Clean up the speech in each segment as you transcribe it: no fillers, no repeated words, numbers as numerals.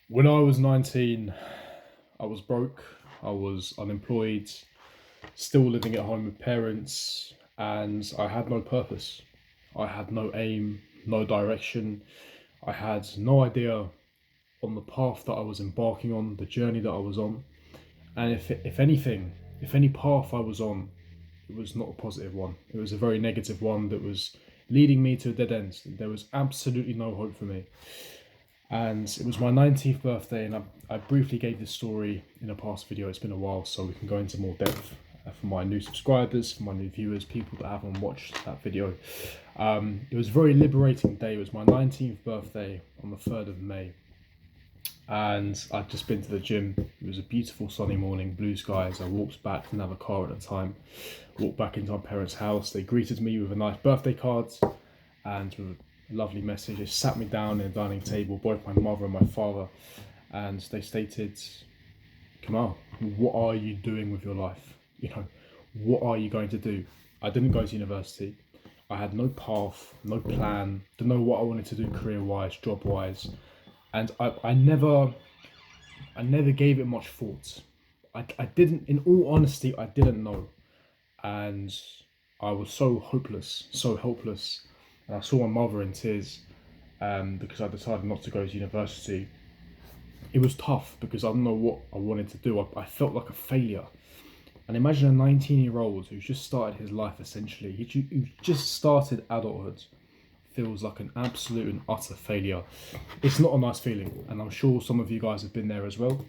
When I was 19, I was broke, I was unemployed, still living at home with parents, and I had no purpose. I had no aim, no direction. I had no idea on the path that I was embarking on, the journey that I was on. And if anything, if any path I was on, it was not a positive one. It was a very negative one that was leading me to a dead end. There was absolutely no hope for me. And it was my 19th birthday, and I briefly gave this story in a past video. It's been a while, so we can go into more depth for my new subscribers, for my new viewers, people that haven't watched that video. It was a very liberating day. It was my 19th birthday on the 3rd of May, and I'd just been to the gym. It was a beautiful sunny morning, blue skies. I walked back, didn't have a car at the time, walked back into my parents' house. They greeted me with a nice birthday card and with a lovely message. They sat me down in a dining table, both my mother and my father, and they stated, Kemal, what are you doing with your life? What are you going to do? I didn't go to university. I had no path, no plan, didn't know what I wanted to do career-wise, job-wise, and I never gave it much thought. I didn't, in all honesty, I didn't know, and I was so hopeless, so helpless. And I saw my mother in tears because I decided not to go to university. It was tough because I didn't know what I wanted to do. I felt like a failure. And imagine a 19-year-old who's just started his life essentially, who just started adulthood, feels like an absolute and utter failure. It's not a nice feeling, and I'm sure some of you guys have been there as well.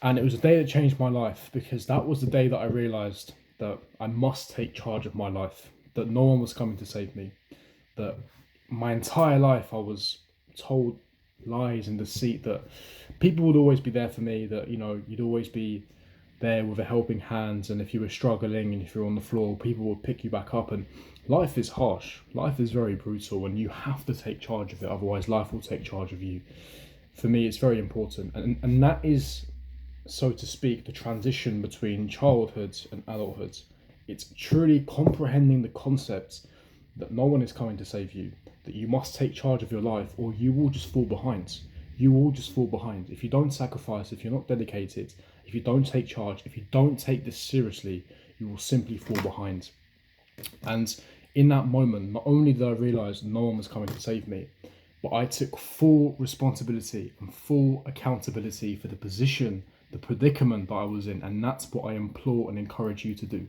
And it was a day that changed my life because that was the day that I realised that I must take charge of my life, that no one was coming to save me, that my entire life I was told lies and deceit, that people would always be there for me, that you'd always be there with a helping hand, and if you were struggling and if you're on the floor, people would pick you back up. And life is harsh, life is very brutal, and you have to take charge of it, otherwise life will take charge of you. For me, it's very important, and that is, so to speak, the transition between childhood and adulthood. It's truly comprehending the concept that no one is coming to save you, that you must take charge of your life or you will just fall behind. You will just fall behind. If you don't sacrifice, if you're not dedicated, if you don't take charge, if you don't take this seriously, you will simply fall behind. And in that moment, not only did I realise no one was coming to save me, but I took full responsibility and full accountability for the position, the predicament that I was in. And that's what I implore and encourage you to do.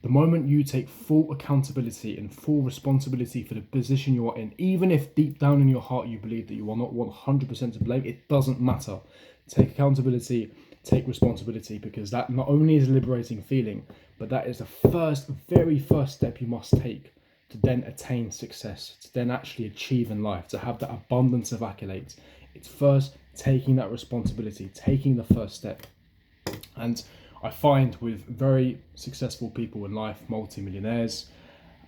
The moment you take full accountability and full responsibility for the position you are in, even if deep down in your heart you believe that you are not 100% to blame, it doesn't matter. Take accountability, take responsibility, because that not only is a liberating feeling, but that is the very first step you must take to then attain success, to then actually achieve in life, to have that abundance of accolades. It's first taking that responsibility, taking the first step. And I find with very successful people in life, multi-millionaires,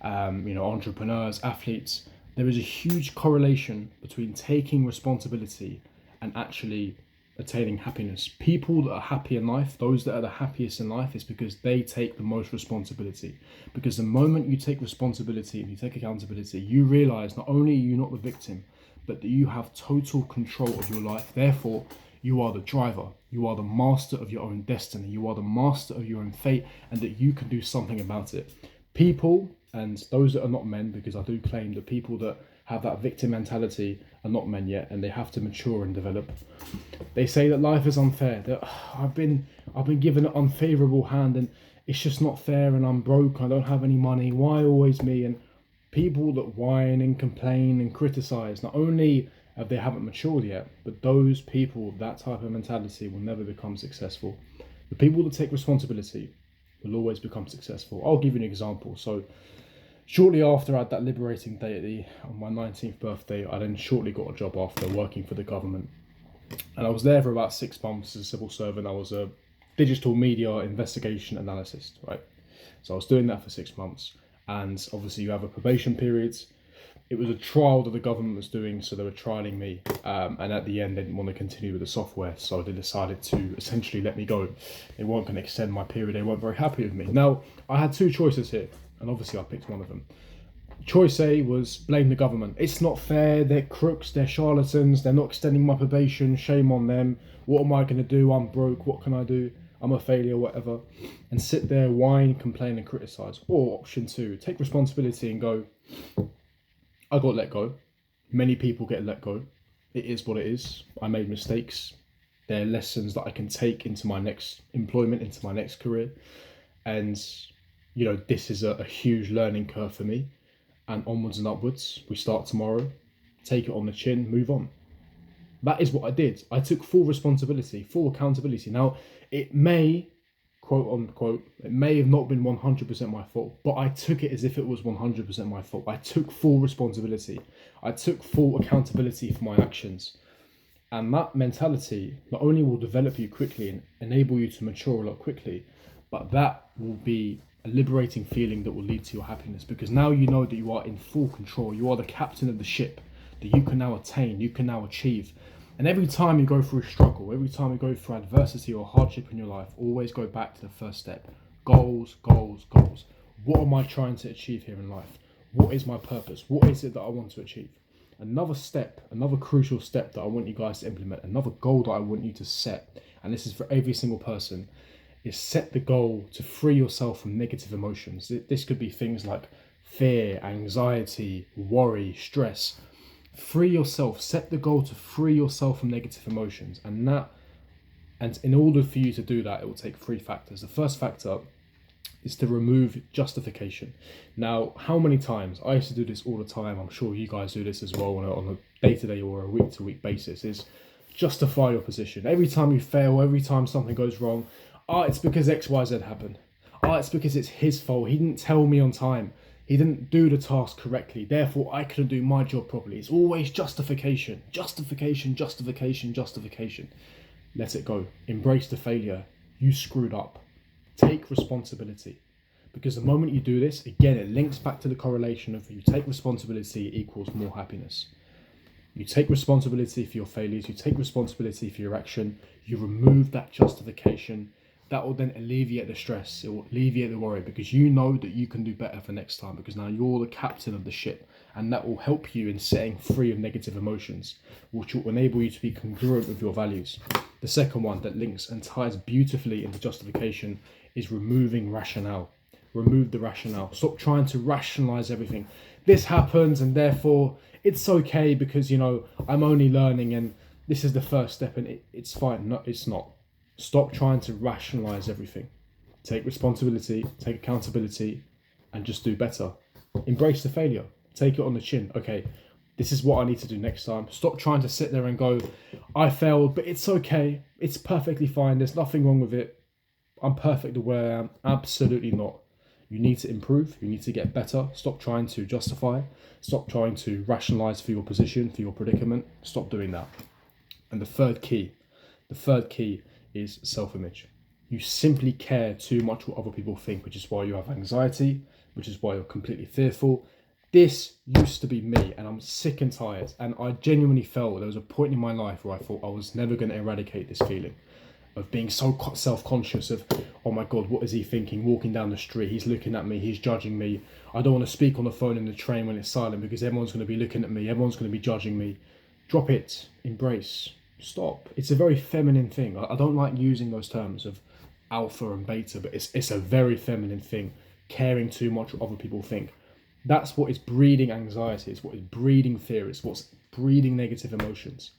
entrepreneurs, athletes, there is a huge correlation between taking responsibility and actually attaining happiness. People that are happy in life, those that are the happiest in life, is because they take the most responsibility. Because the moment you take responsibility and you take accountability, you realize not only are you not the victim, but that you have total control of your life. Therefore, you are the driver, you are the master of your own destiny, you are the master of your own fate, and that you can do something about it. People, and those that are not men, because I do claim that people that have that victim mentality are not men yet, and they have to mature and develop. They say that life is unfair, that I've been given an unfavorable hand, and it's just not fair, and I'm broke, I don't have any money, why always me? And people that whine and complain and criticize, not only they haven't matured yet, but those people with that type of mentality will never become successful. The people that take responsibility will always become successful. I'll give you an example. So shortly after I had that liberating day on my 19th birthday, I then shortly got a job after working for the government. And I was there for about 6 months as a civil servant. I was a digital media investigation analyst, right? So I was doing that for 6 months. And obviously you have a probation period. It was a trial that the government was doing, so they were trialing me. And at the end, they didn't want to continue with the software, so they decided to essentially let me go. They weren't going to extend my period. They weren't very happy with me. Now, I had two choices here, and obviously I picked one of them. Choice A was blame the government. It's not fair, they're crooks, they're charlatans, they're not extending my probation, shame on them. What am I going to do? I'm broke, what can I do? I'm a failure, whatever. And sit there, whine, complain, and criticise. Or option two, take responsibility and go, I got let go. Many people get let go. It is what it is. I made mistakes. They're lessons that I can take into my next employment, into my next career. And, this is a huge learning curve for me. And onwards and upwards, we start tomorrow, take it on the chin, move on. That is what I did. I took full responsibility, full accountability. Now, it may, quote unquote, it may have not been 100% my fault, but I took it as if it was 100% my fault. I took full responsibility. I took full accountability for my actions. And that mentality not only will develop you quickly and enable you to mature a lot quickly, but that will be a liberating feeling that will lead to your happiness, because now you know that you are in full control. You are the captain of the ship, that you can now attain, you can now achieve. And every time you go through a struggle, every time you go through adversity or hardship in your life, always go back to the first step. Goals, goals, goals. What am I trying to achieve here in life? What is my purpose? What is it that I want to achieve? Another step, another crucial step that I want you guys to implement, another goal that I want you to set, and this is for every single person, is set the goal to free yourself from negative emotions. This could be things like fear, anxiety, worry, stress. Free yourself. Set the goal to free yourself from negative emotions. And in order for you to do that, it will take three factors. The first factor is to remove justification. Now, how many times, I used to do this all the time, I'm sure you guys do this as well on a day-to-day or a week-to-week basis, is justify your position. Every time you fail, every time something goes wrong, it's because XYZ happened. It's because it's his fault. He didn't tell me on time. He didn't do the task correctly. Therefore, I couldn't do my job properly. It's always justification. Justification, justification, justification. Let it go. Embrace the failure. You screwed up. Take responsibility. Because the moment you do this, again, it links back to the correlation of you take responsibility equals more happiness. You take responsibility for your failures. You take responsibility for your action. You remove that justification. That will then alleviate the stress. It will alleviate the worry, because you know that you can do better for next time, because now you're the captain of the ship, and that will help you in setting free of negative emotions, which will enable you to be congruent with your values. The second one that links and ties beautifully into justification is removing rationale. Remove the rationale. Stop trying to rationalize everything. This happens and therefore it's okay because, I'm only learning and this is the first step and it's fine. No, it's not. Stop trying to rationalize everything. Take responsibility, take accountability, and just do better. Embrace the failure. Take it on the chin. Okay, this is what I need to do next time. Stop trying to sit there and go, I failed, but it's okay. It's perfectly fine. There's nothing wrong with it. I'm perfect the way I am. Absolutely not. You need to improve. You need to get better. Stop trying to justify. Stop trying to rationalize for your position, for your predicament. Stop doing that. And the third key is self-image. You simply care too much what other people think, which is why you have anxiety, which is why you're completely fearful. This used to be me, and I'm sick and tired. And I genuinely felt there was a point in my life where I thought I was never going to eradicate this feeling of being so self-conscious of, oh my God, what is he thinking? Walking down the street, he's looking at me, he's judging me. I don't want to speak on the phone in the train when it's silent because everyone's going to be looking at me, everyone's going to be judging me. Drop it, embrace, stop. It's a very feminine thing. I don't like using those terms of alpha and beta, but it's a very feminine thing, caring too much what other people think. That's what is breeding anxiety, it's what is breeding fear, it's what's breeding negative emotions.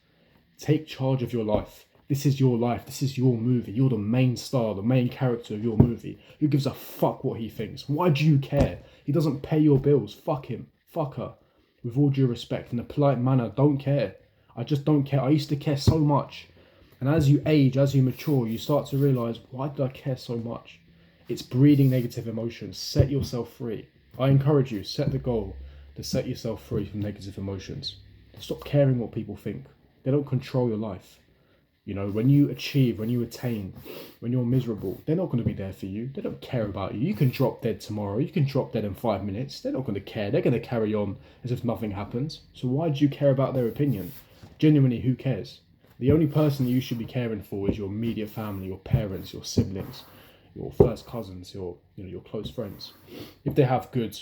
Take charge of your life. This is your life, this is your movie. You're the main star, the main character of your movie. Who gives a fuck what he thinks? Why do you care? He doesn't pay your bills. Fuck him. Fuck her. With all due respect, in a polite manner, don't care. I just don't care. I used to care so much. And as you age, as you mature, you start to realise, why did I care so much? It's breeding negative emotions. Set yourself free. I encourage you, set the goal to set yourself free from negative emotions. Stop caring what people think. They don't control your life. When you achieve, when you attain, when you're miserable, they're not going to be there for you. They don't care about you. You can drop dead tomorrow. You can drop dead in 5 minutes. They're not going to care. They're going to carry on as if nothing happens. So why do you care about their opinion? Genuinely, who cares? The only person you should be caring for is your immediate family, your parents, your siblings, your first cousins, your close friends. If they have good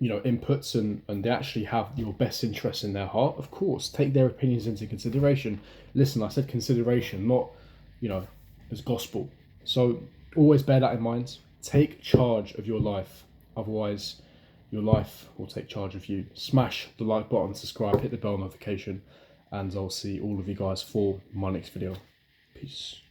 inputs, and they actually have your best interests in their heart, of course, take their opinions into consideration. Listen, I said consideration, not, as gospel. So always bear that in mind. Take charge of your life. Otherwise, your life will take charge of you. Smash the like button, subscribe, hit the bell notification, and I'll see all of you guys for my next video. Peace.